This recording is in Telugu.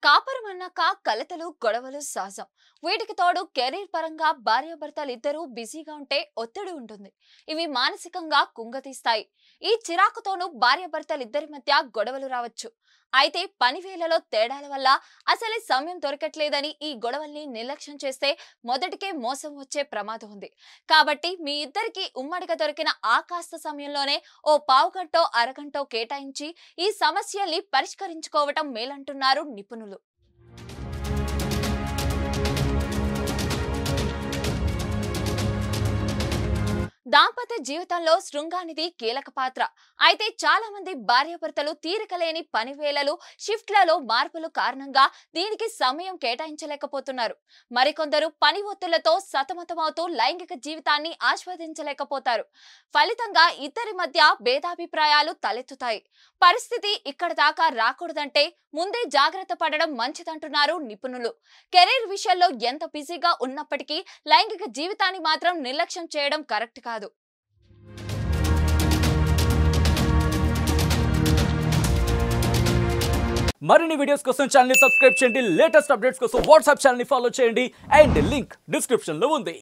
కాపురం అన్నాక కలతలు గొడవలు సహజం. వీటికి తోడు కెరీర్ పరంగా భార్యాభర్తలు ఇద్దరూ బిజీగా ఉంటే ఒత్తిడి ఉంటుంది. ఇవి మానసికంగా కుంగతీస్తాయి. ఈ చిరాకుతోనూ భార్యాభర్తలు ఇద్దరి మధ్య గొడవలు రావచ్చు. అయితే పని వేళలో తేడాల వల్ల అసలే సమయం దొరకట్లేదని ఈ గొడవల్ని నిర్లక్ష్యం చేస్తే మొదటికే మోసం వచ్చే ప్రమాదం ఉంది. కాబట్టి మీ ఇద్దరికి ఉమ్మడిగా దొరికిన ఆ కాస్త సమయంలోనే ఓ పావుగంటో అరగంటో కేటాయించి ఈ సమస్యల్ని పరిష్కరించుకోవటం మేలంటున్నారు నిపుణులు. దాంపత్య జీవితంలో శృంగానిది కీలక పాత్ర. అయితే చాలా మంది భార్యాభర్తలు తీరికలేని పని వేళలు, షిఫ్ట్లలో మార్పులు కారణంగా దీనికి సమయం కేటాయించలేకపోతున్నారు. మరికొందరు పని ఒత్తిళ్లతో సతమతమవుతూ లైంగిక జీవితాన్ని ఆస్వాదించలేకపోతారు. ఫలితంగా ఇద్దరి మధ్య భేదాభిప్రాయాలు తలెత్తుతాయి. పరిస్థితి ఇక్కడ దాకా రాకూడదంటే ముందే జాగ్రత్త పడడం మంచిదంటున్నారు నిపుణులు. కెరీర్ విషయంలో ఎంత బిజీగా ఉన్నప్పటికీ లైంగిక జీవితాన్ని మాత్రం నిర్లక్ష్యం చేయడం కరెక్ట్ కాదు. మరిన్ని వీడియోస్ కోసం ఛానల్ ని సబ్స్క్రైబ్ చేయండి. లేటెస్ట్ అప్డేట్స్ కోసం వాట్సాప్ ఛానల్ ని ఫాలో చేయండి. అండ్ లింక్ డిస్క్రిప్షన్ లో ఉంది.